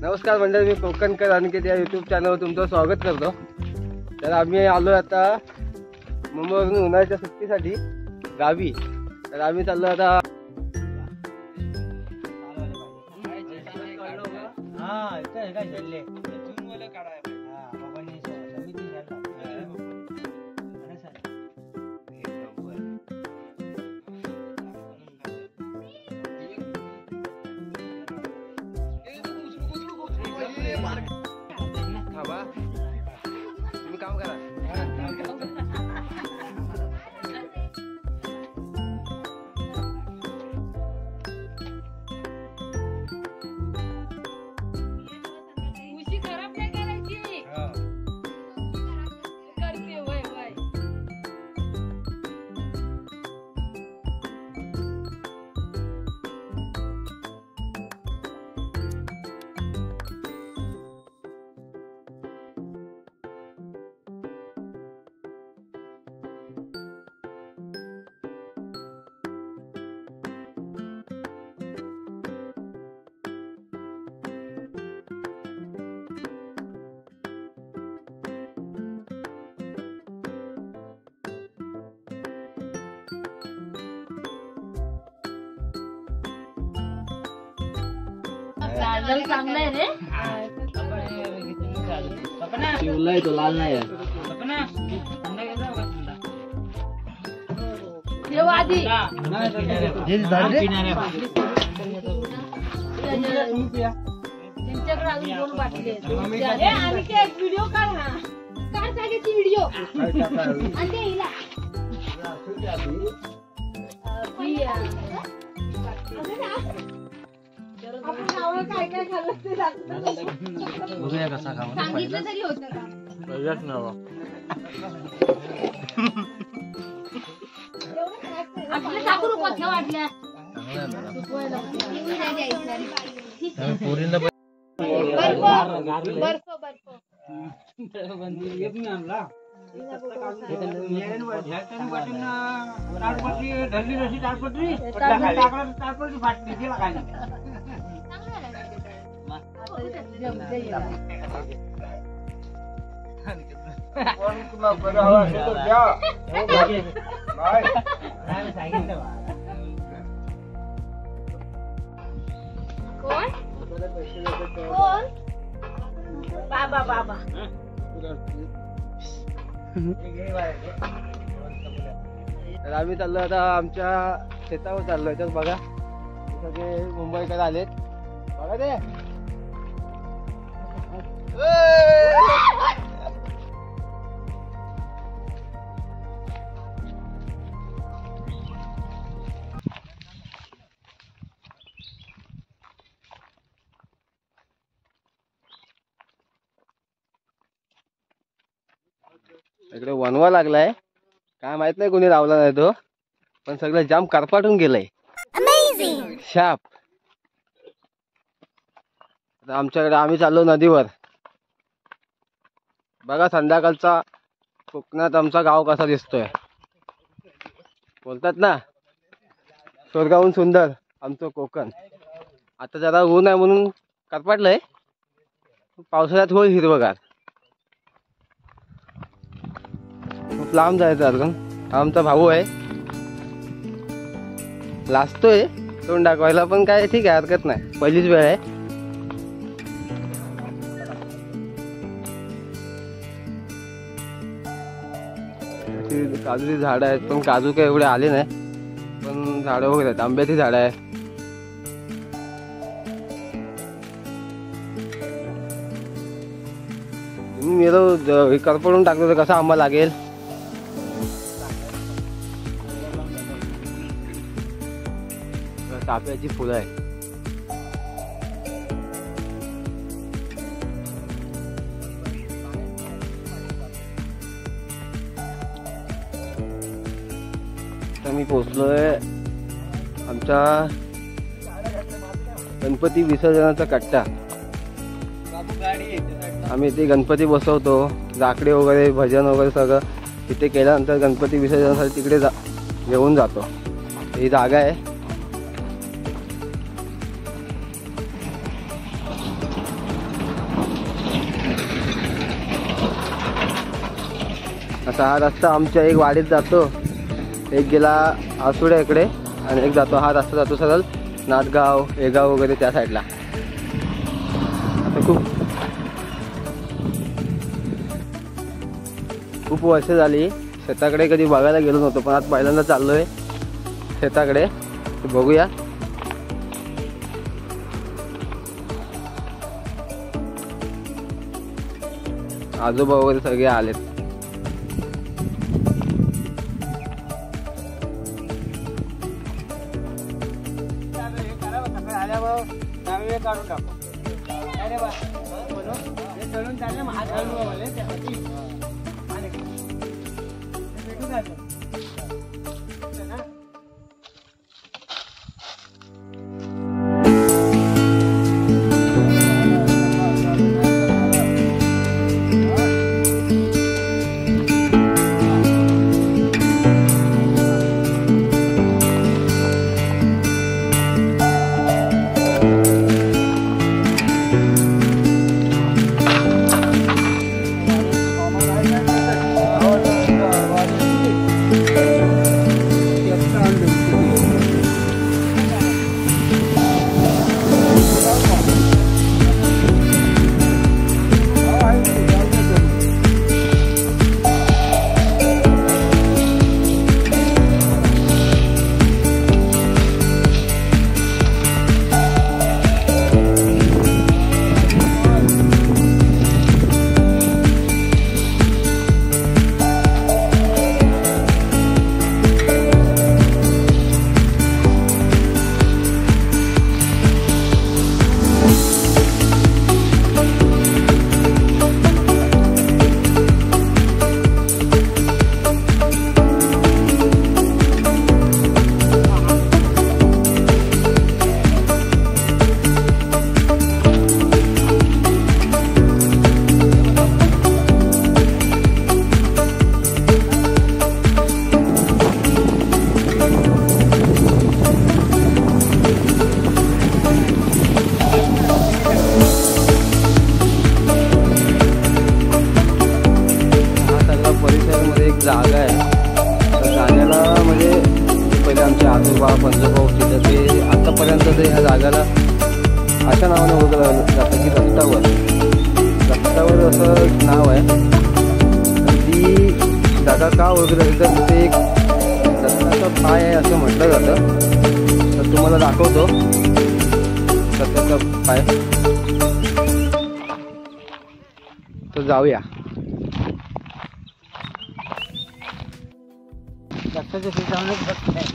नमस्कार मंडळी, मी कोकणकर अनिकेत या यूट्यूब चॅनलवर तुमचं स्वागत करतो. तर आम्ही आलो आता मुंबईवरून उन्हाळ्याच्या सुट्टीसाठी गावी. तर आम्ही चाललो आता तुम्ही काम करा. चांगला आहे रे. शिवला आहे तो, लाल नाही आहे. त्यांच्याकडे अजून 2 बाटली आहेत. आणि ते एक व्हिडिओ काढ ना, काढ जागेची व्हिडिओ आणि ते हिला काय काय खाल्लं ते बघूया कसा खाऊ. सांगितलं तरी होतं का? बघूयाच ना बा. आपल्या टाकू नको ठेव वाटल्या. बाबा बाबा तर आम्ही चाललो आता आमच्या शेतावर चाललोय. तर बघा सगळे मुंबईकर आलेत. बघा ते इकडे वनवा लागलाय. काय माहित नाही कोणी लावला नाही तो, पण सगळं जाम करपाटून गेलंय. शाप. आता आमच्याकडे आम्ही चाललो नदीवर. बघा संध्याकाळचा कोकणात आमचा गाव कसा दिसतोय. बोलतात ना स्वर्गाहून सुंदर आमचं कोकण. आता जरा ऊन आहे म्हणून करपाटलंय, पावसाळ्यात होईल हिरवगार. खूप लांब जायचं अजून. आमचा भाऊ आहे, लाजतोय तोंड दाखवायला, पण काय ठीक आहे, हरकत नाही, पहिलीच वेळ आहे. काजूची झाडं आहेत, पण काजू काही एवढे आले नाही. पण झाडं वगैरे आहेत, आंब्याची झाडं आहे. मी करपडून टाकतो तर कसा आंबा लागेल. चाफ्याची फुलं आहे. तर मी पोचलोय आमच्या गणपती विसर्जनाचा कट्टा. आम्ही इथे गणपती बसवतो, जाकडे वगैरे भजन वगैरे सगळं तिथे केल्यानंतर गणपती विसर्जनासाठी तिकडे घेऊन जातो. ही जागा आहे. असा हा रस्ता आमच्या एक वाडीत जातो, एक गेला आसुड्या इकडे आणि एक जातो, हा रस्ता जातो सरळ नाथगाव एगाव वगैरे त्या साईडला. आता खूप वर्ष झाली शेताकडे कधी बघायला गेलो नव्हतो, पण आज पहिल्यांदा चाललोय शेताकडे. बघूया. आजोबा वगैरे सगळे आलेत. काढून टाकू. अरे बा चढून चालले भेटून जायचं ना. जागा आहे. तर जागेला म्हणजे पहिले आमचे आजोबा पंजोबा होते, तर ते आतापर्यंत ते ह्या जागेला अशा नावाने ओळखलं जातं की रस्त्यावर असं एक नाव आहे. तर ती जागा का ओळखली जाते तर ते एक दत्ताचा पाय आहे असं म्हटलं जातं. तर तुम्हाला दाखवतो दत्ताचा पाय. तर जाऊया. दत्ताच्या शेतावरच भक्त आहे.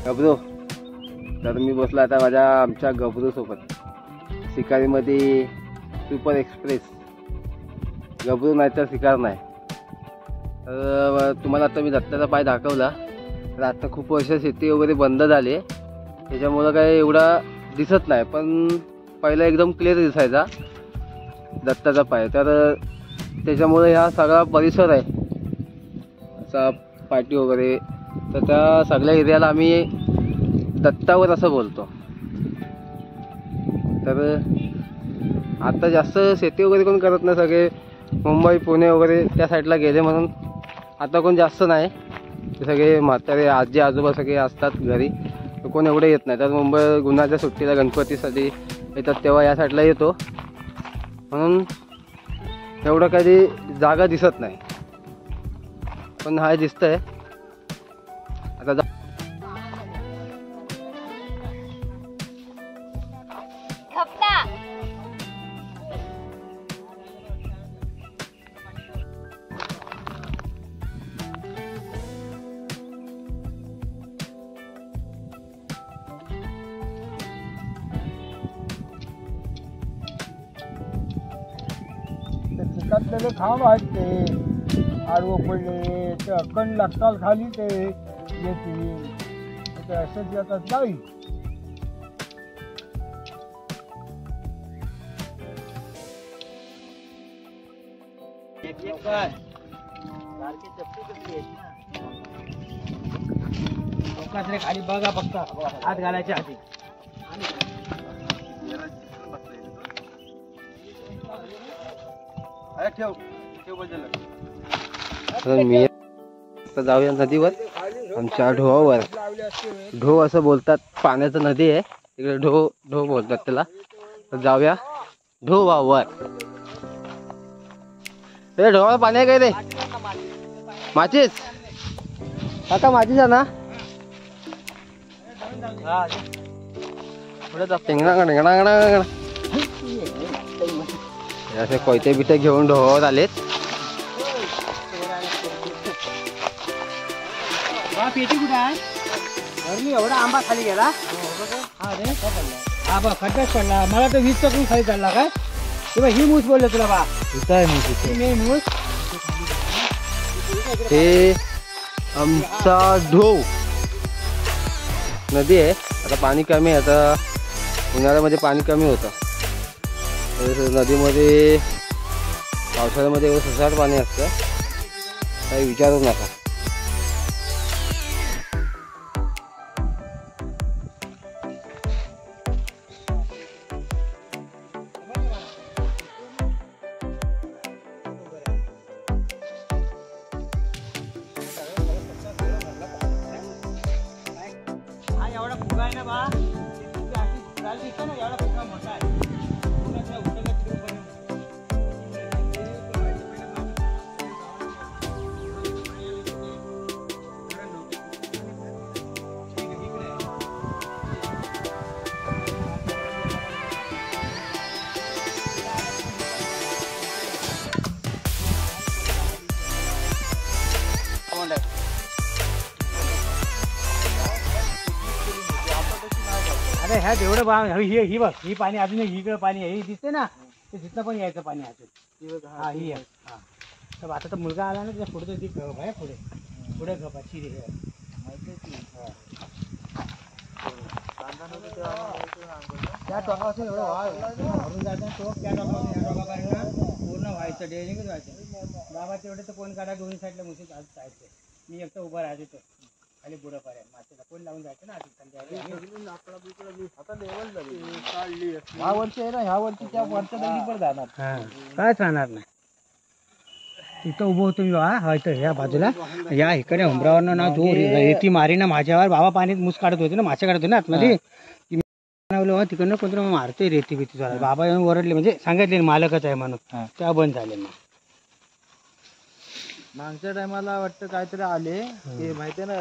गबरू, तर मी बसलो आता आमच्या गबरू सोबत शिकारीमध्ये. सुपर एक्सप्रेस गबरू नाही तर शिकार नाही. तर तुम्हाला आता मी दत्ताचा पाय दाखवला. तर आता खूप वर्ष शेती वगैरे बंद झाली, त्याच्यामुळं काय एवढा दिसत नाही, पण पहिला एकदम क्लिअर दिसायचा दत्ताचा पाय. तर त्याच्यामुळे हा सगळा परिसर आहे असा पाटी वगैरे, तर त्या सगळ्या एरियाला आम्ही दत्तावर असं बोलतो. तर आता जास्त शेती वगैरे कोण करत नाही, सगळे मुंबई पुणे वगैरे त्या साईडला गेले म्हणून आता कोण जास्त नाही. सगळे म्हातारे आजी आजोबा सगळे असतात घरी, तर कोण एवढे येत नाही. तर मुंबई उन्हाळ्याच्या सुट्टीला गणपतीसाठी येतात तेव्हा या साईडला येतो, म्हणून एवढं काही जागा दिसत नाही. पण हा दिसतंय आता. चिकातलेले खांब आहेत ते आडवं पडले ते अक्कन लागताल खाली ते येतील, ते असंच येतात नाही. खाली बघा फक्त हात घालायच्या आधी. तर मी आता जाऊया नदीवर आमच्या ढोवावर. ढो असं बोलतात, पाण्याचं नदी आहे तिकडे, ढो ढो बोलतात त्याला. तर जाऊया ढोवावर. रे ढोवाला पाणी आहे काय रे? माचीस काका, माचीस आहे ना? असे कोयते बिटे घेऊन ढोवावर आलेत. पेटी कुठे आहे? मी एवढा आंबा खाली गेला. हा बघ खड्ड्याच पडला. मला तर 20 चकून खाली चालला काय. तेव्हा ही मूस बोलले तुला बा. मूस हे आमचा ढो नदी आहे. आता पाणी कमी आहे, आता उन्हाळ्यामध्ये पाणी कमी होतं. नदीमध्ये पावसाळ्यामध्ये एवढं ससाट पाणी असतं, काही विचारू नका. एवढा फुगा आहे ना बा, एवढा फुगा मोठा आहे. अरे ह्या जेवढं बा ही बघ, ही पाणी अजून इकडं पाणी आहे, ही दिसते ना, ते तिथं पण यायचं पाणी अजून. हा ही आहे. हा तर आता तर मुलगा आला ना, त्याच्या पुढे तर ती गप आहे, पुढे पुढे गप आहे, चिरी आहे. त्या टोकापासून एवढं भरून जायचं, टोक त्या टोकापासून पूर्ण व्हायचं, डेअरिंगच व्हायचं. बाबा तेवढे तर कोण काढा, दोन्ही साईडला मुशी जायचं. मी एकटं उभं राहायचं खाली बुडं पर्यंत. मासेला कोण लावून जायचं ना आधी. ह्या वर्षी आहे ना, ह्या वर्षी त्या वरच्या दगडी पण जाणार, कायच राहणार नाही. तिथं उभं होतो मी बा, हा इथं ह्या बाजूला, या इकडे उंबरावरनं ना जो रेती मारी ना माझ्यावर. बाबा पाणीत मुस काढत होते ना, मासे काढत होते ना आतमध्ये. तिकडनं कोणतं मारतोय रेती बिती झाला. बाबा येऊन ओरडले, म्हणजे सांगितले मालकच आहे म्हणून, त्या बंद झाले. मग मागच्या टायमाला वाटतं काहीतरी आले की माहितीये ना,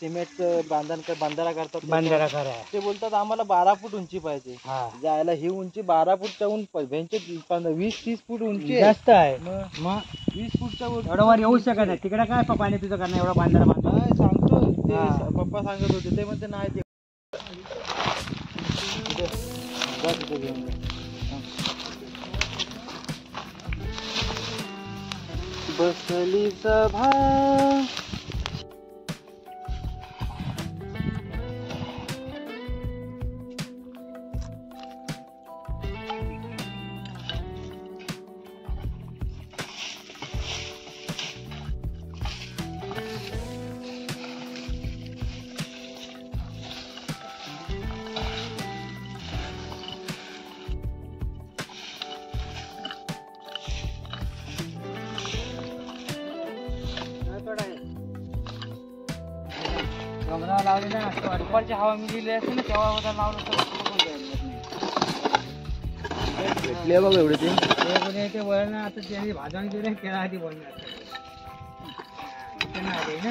सिमेंटचं बांधारा करतात. बंधारा करा ते बोलतात आम्हाला 12 फूट उंची पाहिजे. जायला ही उंची 12 फूटच्या 20-30 फूट उंची जास्त आहे. मग 20 फूटच्या एवढं वर येऊ शकत नाही. तिकडे काय पाणी तुझं करणं, एवढा बांधारा बांधतो. सांगतो ते पप्पा सांगत होते, ते म्हणते नाही बसली सभा. लावले ना, दुपारची हवा मिळाली असते ना, तेव्हा लावलं भेटले बघ एवढे ते वळण. आता त्यांनी भाजण केलं, केला आधी वळण ना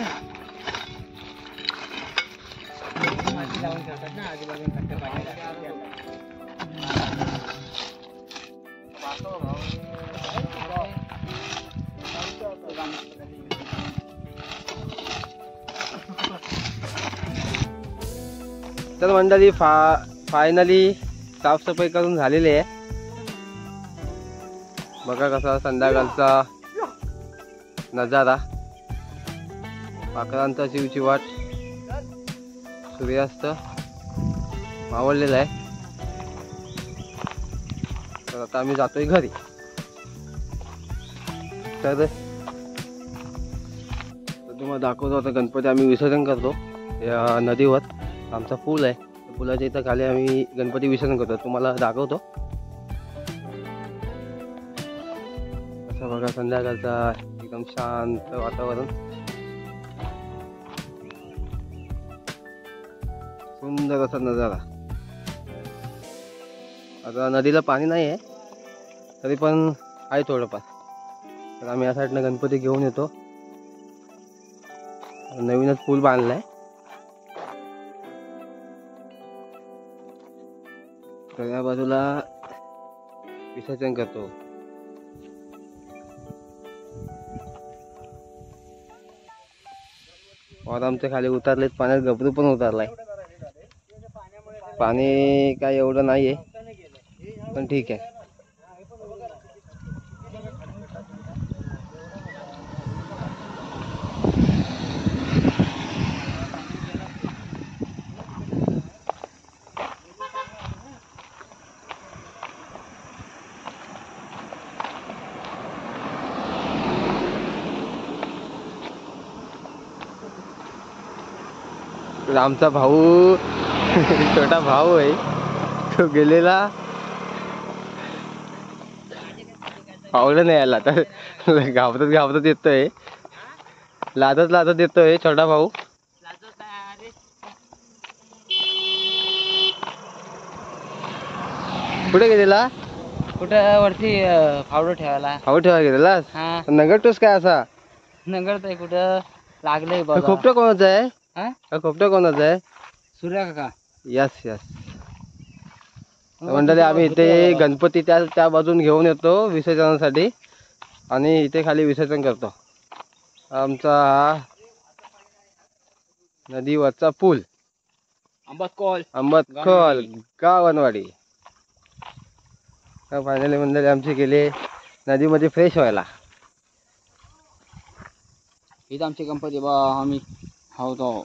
माती लावून ठेवतात ना आजूबाजूला खड्डे पाण्याला. तर मंडळी फायनली साफसफाई करून झालेली आहे. बघा कसा संध्याकाळचा नजारा, पाखरांचा चिवचिवाट, सूर्यास्त मावळलेला आहे. तर आता आम्ही जातोय घरी. तर तुम्हाला दाखवतो आता गणपती आम्ही विसर्जन करतो या नदीवर. आमचा पूल आहे, पुलाच्या इथं खाली आम्ही गणपती विसर्जन करतो, तुम्हाला दाखवतो. असं बघा संध्याकाळचा एकदम शांत वातावरण, सुंदर असा नजारा. आता नदीला पाणी नाही आहे तरी पण आहे थोडंफार, तर आम्ही या साईडनं गणपती घेऊन येतो. नवीनच पूल बांधलाय, तर या बाजूला विसर्जन करतो. और आमच्या खाली उतरलेत पाण्यात, गबरू पण उतरलाय. पाणी काय एवढं नाहीये पण ठीक आहे. आमचा भाऊ छोटा भाऊ आहे, तो गेलेला पावलं नाही आला तर घाबरत येतोय, लादत येतोय छोटा भाऊ. कुठे गेलेला? कुठं वरती फावडं ठेवायला. फावडं ठेवायला गेलेला? हा नंगरतोस काय असा? नंगरतोय कुठं लागलंय बघा. खोपटं कोणाचं आहे? हा खोपटं कोणाचं आहे? सूर्या काका. Yes yes. मंडळी आम्ही इथे गणपती त्या बाजून घेऊन येतो विसर्जनासाठी आणि इथे खाली विसर्जन करतो. आमचा हा नदीवरचा पूल आंबतखोल गावनवाडी. फायनली मंडळी आमचे गेले नदीमध्ये फ्रेश व्हायला. इथं आमचे गणपती बा आम्ही होतो.